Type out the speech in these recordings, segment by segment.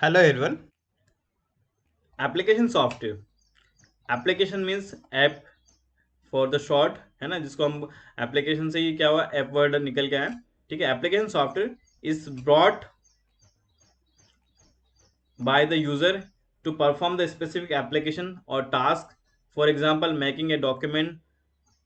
Hello everyone. Application software, application means app for the short, है ना, जिसको हम एप्लीकेशन से ही क्या हुआ, ऐप वर्ड निकल के आया। ठीक है, application software is brought by the user to perform the specific application or task. For example, making a document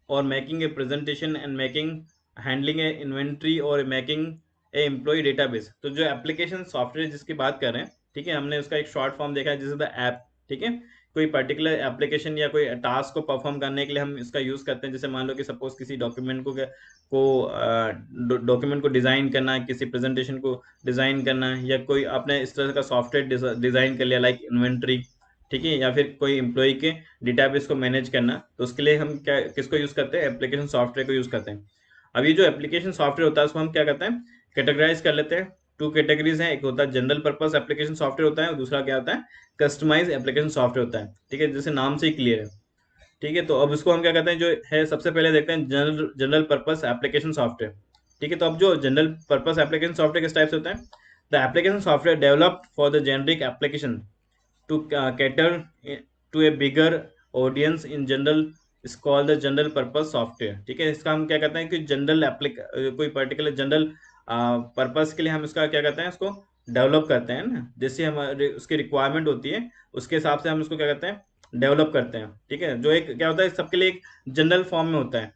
or making a presentation and making handling a inventory or making a employee database. तो जो application software जिसकी बात कर रहे हैं, ठीक है, हमने उसका एक शॉर्ट फॉर्म देखा है जिस द ऐप। ठीक है, कोई पर्टिकुलर एप्लीकेशन या कोई टास्क को परफॉर्म करने के लिए हम इसका यूज करते हैं। जैसे मान लो कि सपोज किसी डॉक्यूमेंट डॉक्यूमेंट को डिजाइन करना है, किसी प्रेजेंटेशन को डिजाइन करना है, या कोई आपने इस तरह का सॉफ्टवेयर डिजाइन कर लिया लाइक इन्वेंट्री। ठीक है, या फिर कोई एम्प्लॉय के डेटाबेस को मैनेज करना, तो उसके लिए हम क्या किसको यूज करते हैं, एप्लीकेशन सॉफ्टवेयर को यूज करते हैं। अब ये जो एप्लीकेशन सॉफ्टवेयर होता है उसको हम क्या करते हैं, कैटेगराइज कर लेते हैं। टू कैटेगरीज हैं, एक होता है जनरल पर्पस एप्लीकेशन सॉफ्टवेयर होता है, और दूसरा क्या होता है, कस्टमाइज एप्लीकेशन सॉफ्टवेयर होता है। ठीक है, जैसे नाम से ही क्लियर है। ठीक है, तो अब इसको हम क्या कहते हैं, जो है सबसे पहले देखते हैं general general purpose application software. ठीक है, तो अब जो जनरल पर्पस एप्लीकेशन सॉफ्टवेयर किस टाइप से होता है, the application software developed for the generic application to cater to a bigger audience in general is called the general purpose software। ठीक है, इसका हम क्या कहते हैं कि जनरल एप्लिक कोई पर्टिकुलर जनरल पर्पस के लिए हम इसका क्या कहते हैं, इसको डेवलप करते हैं ना, जैसे हमारे उसकी रिक्वायरमेंट होती है उसके हिसाब से हम उसको क्या कहते हैं, डेवलप करते हैं। ठीक है, जो एक क्या होता है सबके लिए एक जनरल फॉर्म में होता है।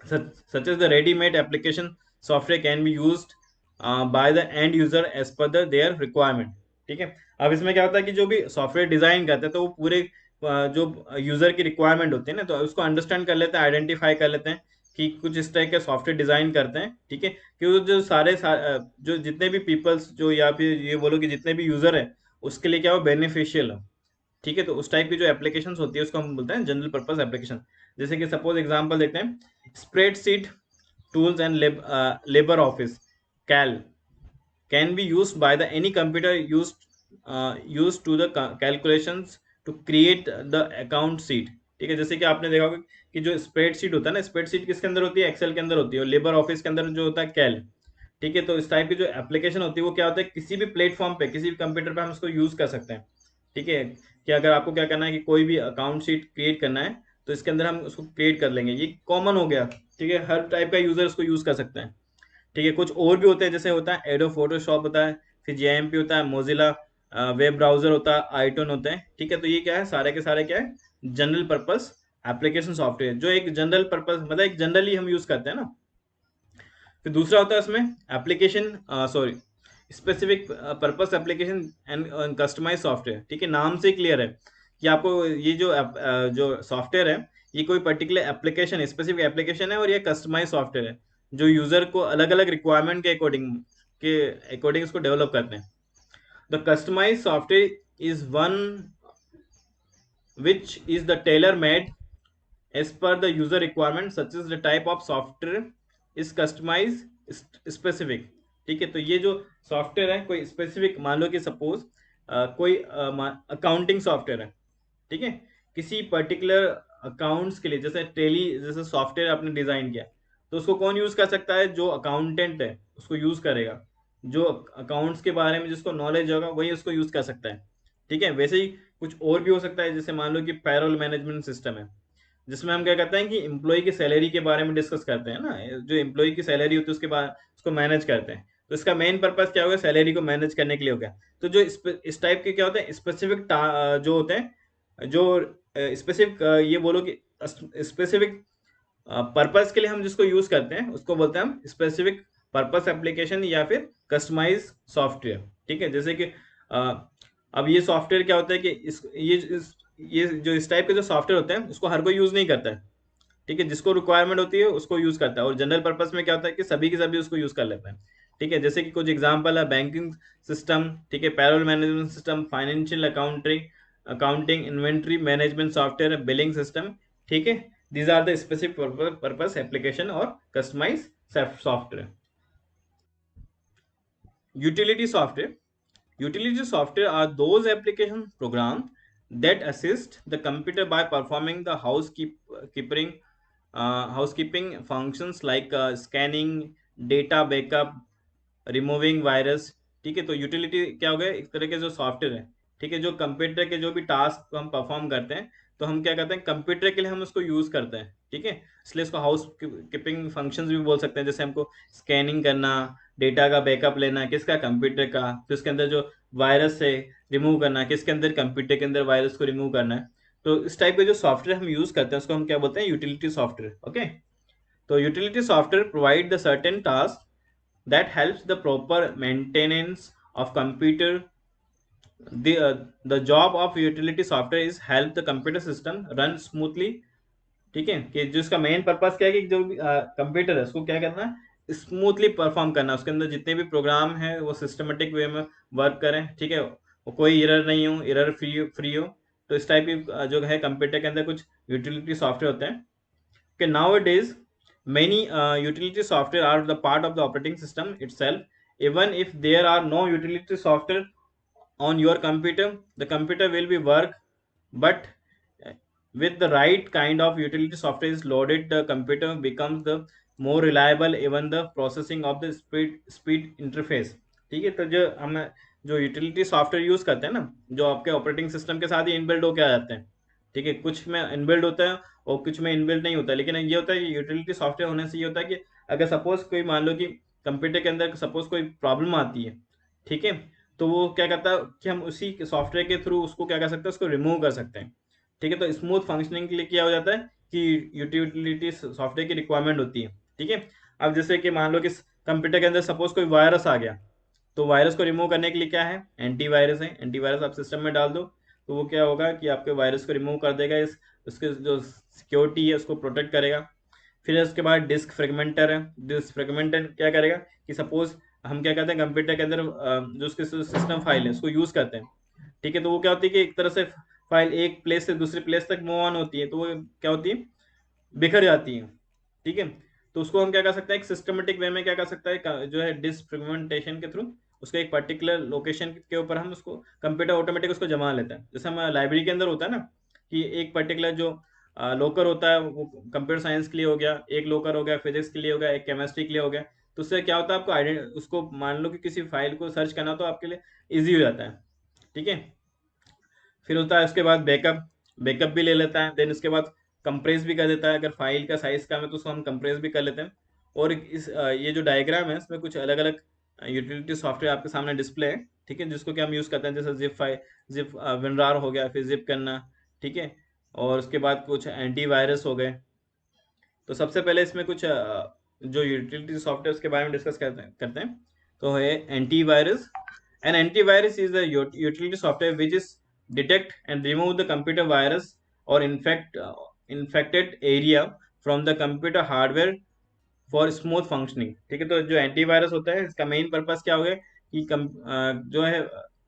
such as the ready-made application software can be used by the end user as per their requirement। ठीक है, अब इसमें क्या होता है कि जो भी सॉफ्टवेयर डिजाइन करते हैं तो वो पूरे जो यूजर की रिक्वायरमेंट होती है ना, तो उसको अंडरस्टैंड कर लेते हैं, आइडेंटिफाई कर लेते हैं कि कुछ इस तरह के सॉफ्टवेयर डिजाइन करते हैं। ठीक है, कि वो जो जो जितने भी पीपल्स जो, या फिर ये बोलो कि जितने भी यूजर है उसके लिए क्या वो बेनिफिशियल है। ठीक है, तो उस टाइप की जो एप्लीकेशन होती है उसको हम बोलते हैं जनरल पर्पस एप्लीकेशन। जैसे कि सपोज एग्जांपल देखते हैं, spreadsheet tools and labor office cal can be used by the any computer used to the calculations to create the account sheet। ठीक है, जैसे कि आपने देखा होगा कि जो स्प्रेडशीट होता है ना, स्प्रेडशीट किसके अंदर होती है, एक्सेल के अंदर होती है, और लेबर ऑफिस के अंदर जो होता है कैल। ठीक है, तो इस टाइप की जो एप्लीकेशन होती है वो क्या होता है, किसी भी प्लेटफॉर्म पे किसी भी कंप्यूटर पे हम उसको यूज कर सकते हैं। ठीक है, कि अगर आपको क्या करना है कि कोई भी अकाउंट शीट क्रिएट करना है तो इसके अंदर हम उसको क्रिएट कर लेंगे, ये कॉमन हो गया। ठीक है, हर टाइप का यूजर इसको यूज कर सकते हैं। ठीक है, कुछ और भी होते हैं, जैसे होता है एडो फोटोशॉप होता है, फिर जेएमपी होता है, मोजिला वेब ब्राउजर होता है, आईटोन होते हैं। ठीक है, तो ये क्या है, सारे के सारे क्या है, जनरल पर्पस एप्लीकेशन सॉफ्टवेयर, जो एक जनरल पर्पस मतलब एक जनरली हम यूज करते हैं ना। फिर दूसरा होता है इसमें application sorry specific purpose application and customize software. ठीक है, नाम से क्लियर है कि आपको ये जो जो सॉफ्टवेयर है ये कोई पर्टिकुलर एप्लीकेशन स्पेसिफिक एप्लीकेशन है, और ये कस्टमाइज सॉफ्टवेयर है जो यूजर को अलग अलग रिक्वायरमेंट के अकॉर्डिंग इसको डेवलप करते हैं। The customise software is one which is the tailor made as per the user requirement, such as the type of software is customized specific। ठीक है, तो ये जो सॉफ्टवेयर है कोई स्पेसिफिक, मान लो कि सपोज कोई अकाउंटिंग सॉफ्टवेयर है। ठीक है, किसी पर्टिकुलर अकाउंट्स के लिए, जैसे टेली जैसे सॉफ्टवेयर आपने डिजाइन किया, तो उसको कौन यूज कर सकता है, जो अकाउंटेंट है उसको यूज करेगा, जो अकाउंट्स के बारे में जिसको नॉलेज होगा वही उसको यूज कर सकता है। ठीक है, वैसे ही कुछ और भी हो सकता है, जैसे मान लो कि पैरोल मैनेजमेंट सिस्टम है, जिसमें हम क्या करते हैं कि एम्प्लॉय की सैलरी के बारे में डिस्कस करते हैं ना, जो एम्प्लॉय की सैलरी होती है उसके बाद उसको मैनेज करते हैं। तो इसका मेन पर्पस क्या होगा, सैलरी को मैनेज करने के लिए हो गया। तो जो इस टाइप के क्या होते हैं, स्पेसिफिक जो होते हैं, जो स्पेसिफिक ये बोलो कि स्पेसिफिक पर्पस के लिए हम जिसको यूज करते हैं उसको बोलते हैं हम स्पेसिफिक पर्पस एप्लीकेशन या फिर कस्टमाइज सॉफ्टवेयर। ठीक है, जैसे कि अब ये सॉफ्टवेयर क्या होता है कि ये जो इस टाइप के जो सॉफ्टवेयर होते हैं उसको हर कोई यूज नहीं करता है। ठीक है, जिसको रिक्वायरमेंट होती है उसको यूज करता है, और जनरल पर्पस में क्या होता है कि सभी के सभी उसको यूज कर लेते हैं। ठीक है, जैसे कि कुछ एग्जांपल है, बैंकिंग सिस्टम, ठीक है, payroll management system, financial accounting, inventory management software, billing system. ठीक है, these are the specific purpose application or customized software। utility software Utility software are those application programs that assist the computer by performing the housekeeping functions like scanning, data backup, removing virus, ठीक है, तो utility क्या हो गया, एक तरह के जो सॉफ्टवेयर है, ठीक है, जो कंप्यूटर के जो भी टास्क हम परफॉर्म करते हैं, तो हम क्या करते हैं, कंप्यूटर के लिए हम उसको यूज करते हैं, ठीक है। इसलिए इसको हाउस कीपिंग फंक्शंस भी बोल सकते हैं। जैसे हमको स्कैनिंग करना, डेटा का बैकअप लेना किसका, कंप्यूटर का, फिर उसके अंदर जो वायरस है रिमूव करना किसके अंदर, कंप्यूटर के अंदर वायरस को रिमूव करना है। तो इस टाइप के जो सॉफ्टवेयर हम यूज करते हैं उसको हम क्या बोलते हैं, यूटिलिटी सॉफ्टवेयर। ओके, तो utility software provide the certain task that helps the proper maintenance of computer. The job of utility software is help the computer system run smoothly। ठीक है, कि जो इसका मेन पर्पस क्या है कि जो कंप्यूटर है उसको क्या करना है, स्मूथली परफॉर्म करना, उसके अंदर जितने भी प्रोग्राम है वो सिस्टमेटिक वे में वर्क करें, ठीक है, वो कोई एरर नहीं हो, एरर फ्री हो। तो इस टाइप की जो है कंप्यूटर के अंदर कुछ यूटिलिटी सॉफ्टवेयर होते हैं। Okay, nowadays, many utility software are the part of the operating system itself. Even if there are no utility software on your computer, the computer will be work. But with the right kind of utility software is loaded, the computer becomes the more reliable. Even the processing of the speed interface। ठीक है, तो जो हम जो utility software use करते हैं ना, जो आपके ऑपरेटिंग सिस्टम के साथ ही इनबिल्ड होके आ जाते हैं, ठीक है, कुछ में इनबिल्ड होता है और कुछ में इनबिल्ट नहीं होता। लेकिन ये होता है कि यूटिलिटी सॉफ्टवेयर होने से ये होता है कि अगर सपोज कोई मान लो कि कंप्यूटर के अंदर सपोज कोई प्रॉब्लम आती है, ठीक है, तो वो क्या करता है कि हम उसी सॉफ्टवेयर के थ्रू उसको क्या कर सकते हैं, उसको रिमूव कर सकते हैं। ठीक है, तो स्मूथ फंक्शनिंग के लिए क्या हो जाता है कि यूटिलिटी सॉफ्टवेयर की रिक्वायरमेंट होती है। ठीक है, अब जैसे कि मान लो कि कंप्यूटर के अंदर सपोज कोई वायरस आ गया, तो वायरस को रिमूव करने के लिए क्या है, एंटीवायरस है। एंटीवायरस आप सिस्टम में डाल दो तो वो क्या होगा कि आपके वायरस को रिमूव कर देगा, इस उसके जो सिक्योरिटी है उसको प्रोटेक्ट करेगा। फिर उसके बाद डिस्क फ्रेगमेंटर है। डिस्क फ्रेगमेंटर क्या करेगा कि सपोज हम क्या करते हैं कंप्यूटर के अंदर जो उसके सिस्टम फाइल है उसको यूज करते हैं, ठीक है, तो वो क्या होती है कि एक तरह से फाइल एक प्लेस से दूसरी प्लेस तक मूव ऑन होती है, तो वो क्या होती है, बिखर जाती है। ठीक है, तो उसको हम क्या कर सकते हैं, एक सिस्टमेटिक वे में क्या कर सकता है जो है डिस्क फ्रेगमेंटेशन के थ्रू उसको एक पर्टिकुलर लोकेशन के ऊपर हम उसको कंप्यूटर ऑटोमेटिक उसको जमा लेता है। जैसे हम लाइब्रेरी के अंदर होता है ना कि एक पर्टिकुलर जो लोकर होता है वो कंप्यूटर साइंस के लिए हो गया, एक लोकर हो गया फिजिक्स के लिए हो गया, एक केमिस्ट्री के लिए हो गया। तो उससे क्या होता है आपको उसको मान लो कि किसी फाइल को सर्च करना तो आपके लिए ईजी हो जाता है। ठीक है, फिर होता है उसके बाद बैकअप। बैकअप भी ले लेता है, देन उसके बाद कंप्रेस भी कर देता है। अगर फाइल का साइज कम है तो उसको हम कंप्रेस भी कर लेते हैं। और ये जो डायग्राम है इसमें कुछ अलग अलग यूटिलिटी सॉफ्टवेयर आपके सामने डिस्प्ले है, ठीक है, जिसको कि हम यूज करते हैं। जैसे जिप फाइल, जिप विनरार हो गया, फिर जिप करना, ठीक है, और उसके बाद कुछ एंटीवायरस हो गए। तो सबसे पहले इसमें कुछ जो यूटिलिटी सॉफ्टवेयर उसके बारे में डिस्कस करते हैं। तो है antivirus. An antivirus is the utility software which is detect and remove the computer virus और infected area from the computer hardware for smooth functioning. ठीक है, तो जो एंटीवायरस होता है इसका मेन पर्पस क्या हो गया कि जो है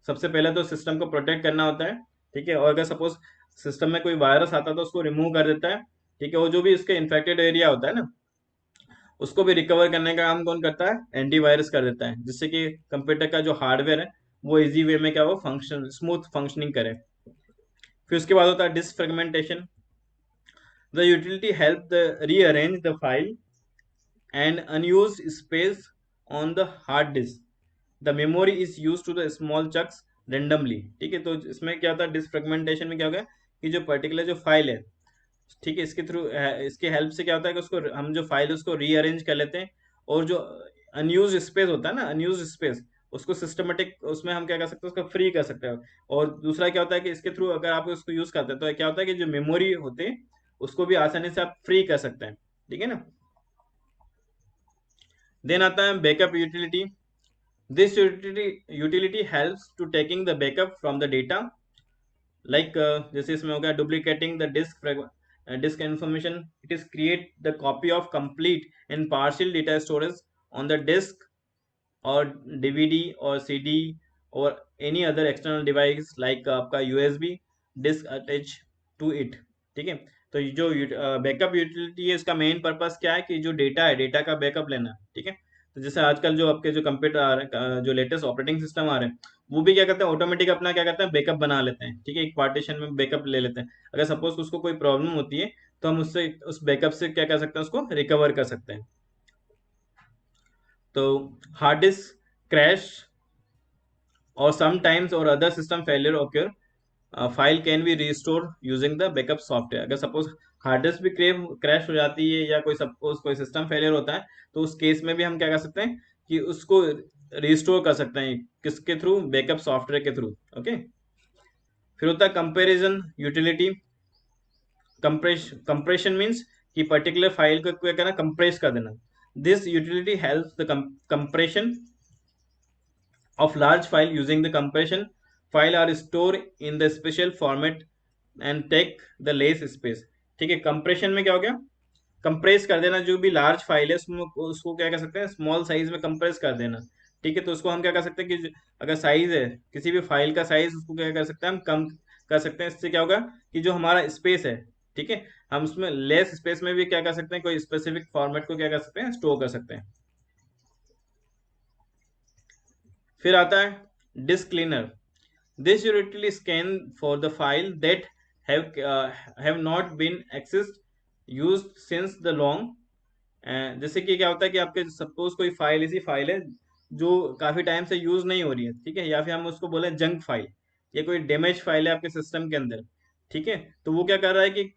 सबसे पहले तो सिस्टम को प्रोटेक्ट करना होता है। ठीक है, और अगर सपोज सिस्टम में कोई वायरस आता है तो उसको रिमूव कर देता है। ठीक है, वो जो भी इसके इन्फेक्टेड एरिया होता है ना उसको भी रिकवर करने का काम कौन करता है, एंटीवायरस कर देता है, जिससे कि कंप्यूटर का जो हार्डवेयर है वो इजी वे में क्या हो, फंक्शन स्मूथ फंक्शनिंग करे। फिर उसके बाद होता है disk fragmentation. The utility help the rearrange the file and unused space on the hard disk. The memory is used to the small chunks randomly। ठीक है, तो इसमें क्या होता है डिस्क फ्रेगमेंटेशन में क्या होगा कि जो पर्टिकुलर जो फाइल है, ठीक है, इसके थ्रू इसके हेल्प से क्या होता है कि उसको हम जो फाइल है उसको रीअरेंज कर लेते हैं। और जो अनयूज स्पेस होता है ना, अनयूज स्पेस उसको सिस्टमेटिक उसमें हम क्या कर सकते हैं, उसको फ्री कर सकते हैं। और दूसरा क्या होता है कि इसके थ्रू अगर आप उसको यूज करते हैं तो क्या होता है कि जो मेमोरी होते हैं उसको भी आसानी से आप फ्री कर सकते हैं। ठीक है ना। देन आता है backup utility. This utility helps to taking the backup from the data, like जैसे इसमें हो गया duplicating the disk information। It is create the copy of complete and partial data storage on the disk or DVD or CD or any other external device like आपका USB disk attach to it। ठीक है, तो ये जो backup utility है इसका main purpose क्या है कि जो डेटा है डेटा का बैकअप लेना। ठीक है, तो जैसे आजकल जो आपके जो कंप्यूटर आ रहे हैं, जो लेटेस्ट ऑपरेटिंग सिस्टम आ रहे हैं, वो भी क्या करते हैं ऑटोमेटिक अपना क्या करते हैं बैकअप बना लेते हैं। ठीक है, एक पार्टीशन में बैकअप ले लेते हैं। अगर सपोज उसको कोई प्रॉब्लम होती है तो हम उससे उस बैकअप से क्या कर सकते हैं, उसको रिकवर कर सकते हैं। तो हार्ड डिस्क क्रैश और समटाइम्स और other system failure occur, file can be restore using the backup software. अगर सपोज हार्ड डिस्क भी क्रैश हो जाती है या कोई सपोज कोई सिस्टम फेलियर होता है, तो उस केस में भी हम क्या कर सकते हैं कि उसको रिस्टोर कर सकते हैं, किसके थ्रू, बैकअप सॉफ्टवेयर के थ्रू। ओके। फिर होता है कंपेरिजन यूटिलिटी। कंप्रेशन मीन्स कि पर्टिकुलर फाइल को क्या करना, कंप्रेस कर देना। This utility helps the compression of large file. Using the compression, file are stored in the special format and take the less space। ठीक है, कंप्रेशन में क्या हो गया, कंप्रेस कर देना, जो भी लार्ज फाइल है उसको क्या कर सकते हैं, स्मॉल साइज में कंप्रेस कर देना। ठीक है, तो उसको हम क्या कर सकते हैं कि अगर साइज है किसी भी फाइल का साइज, उसको क्या कर सकते हैं, हम कम कर सकते हैं। इससे क्या होगा कि जो हमारा स्पेस है, ठीक है, हम उसमें लेस स्पेस में भी क्या कर सकते हैं, कोई स्पेसिफिक फॉर्मेट को क्या कर सकते हैं, स्टोर कर सकते हैं। फिर आता है disk cleaner. This utility scan for the file that have not been accessed used since the long. जैसे कि क्या होता है कि आपके सपोज कोई फाइल, ऐसी फाइल है जो काफी टाइम से यूज नहीं हो रही है, ठीक है, या फिर हम उसको बोले जंक फाइल, या कोई डैमेज फाइल है आपके सिस्टम के अंदर। ठीक है, तो वो क्या कर रहा है कि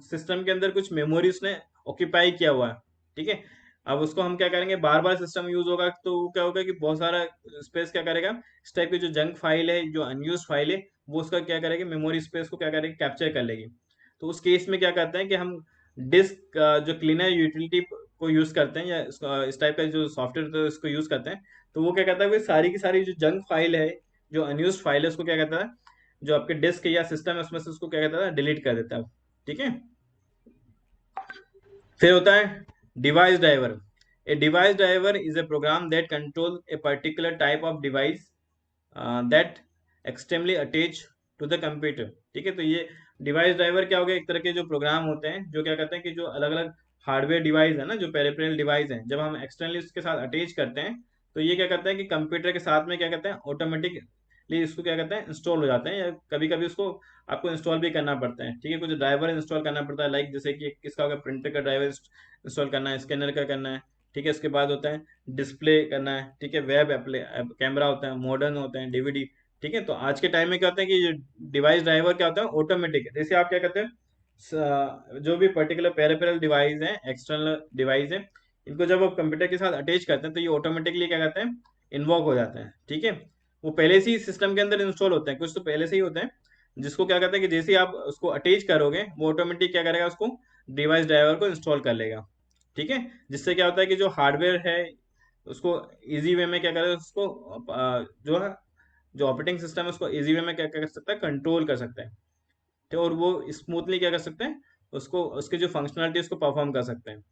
सिस्टम के अंदर कुछ मेमोरी उसने ऑक्यूपाई किया हुआ है। ठीक है, अब उसको हम क्या करेंगे, बार बार सिस्टम यूज होगा तो वो क्या होगा कि बहुत सारा स्पेस क्या करेगा, इस टाइप की जो जंक फाइल है, जो अनयूज फाइल है, वो उसका क्या करेगी, मेमोरी स्पेस को क्या करेगी, कैप्चर कर लेगी। तो उस केस में क्या करते हैं कि हम डिस्क जो क्लीनर यूटिलिटी को यूज करते हैं, या इस टाइप का जो सॉफ्टवेयर तो इसको यूज करते हैं, तो वो क्या करता है, वो सारी की सारी जो जंक फाइल है, जो अनयूज फाइल है, उसको क्या कहता है, जो आपके डिस्क या सिस्टम है उसमें से उसको क्या कहता है, डिलीट कर देता है। ठीक है। फिर होता है device driver. A device driver is a program that control a particular type of device that externally attach to the computer. ठीक है, तो ये डिवाइस ड्राइवर क्या हो गया, एक तरह के जो प्रोग्राम होते हैं जो क्या करते हैं कि जो अलग अलग हार्डवेयर डिवाइस है ना, जो पेरिफेरल डिवाइस है, जब हम एक्सटर्नली उसके साथ अटैच करते हैं, तो ये क्या करते हैं कि कंप्यूटर के साथ में क्या करते हैं, ऑटोमेटिकली इसको क्या करते हैं, इंस्टॉल हो जाते हैं, या कभी कभी उसको आपको इंस्टॉल भी करना पड़ता है। ठीक है, कुछ ड्राइवर इंस्टॉल करना पड़ता है, लाइक जैसे कि किसका होगा, प्रिंटर का ड्राइवर इंस्टॉल करना है, स्कैनर का करना है। ठीक है, इसके बाद होता है डिस्प्ले करना है। ठीक है, वेब कैमरा होता है, मॉडर्न होते हैं, डीवीडी। ठीक है, तो आज के टाइम में क्या होता है कि ये डिवाइस ड्राइवर क्या होता है, ऑटोमेटिक है। जैसे आप क्या करते हैं, जो भी पर्टिकुलर पेरिफेरल डिवाइस है, एक्सटर्नल डिवाइस है, इनको जब आप कंप्यूटर के साथ अटैच करते हैं, तो ये ऑटोमेटिकली क्या करते हैं, इन्वॉक हो जाते हैं। ठीक है, वो पहले से ही सिस्टम के अंदर इंस्टॉल होते हैं, कुछ तो पहले से ही होते हैं, जिसको क्या करते हैं कि जैसे ही आप उसको अटैच करोगे, वो ऑटोमेटिक क्या करेगा, उसको डिवाइस ड्राइवर को इंस्टॉल कर लेगा। ठीक है, जिससे क्या होता है कि जो हार्डवेयर है उसको इजी वे में क्या करेगा, उसको जो है, जो ऑपरेटिंग सिस्टम है उसको इजी वे में क्या कर सकता है, कंट्रोल कर सकता है। तो और वो स्मूथली क्या कर सकते हैं, उसको उसकी जो फंक्शनलिटी उसको परफॉर्म कर सकते हैं।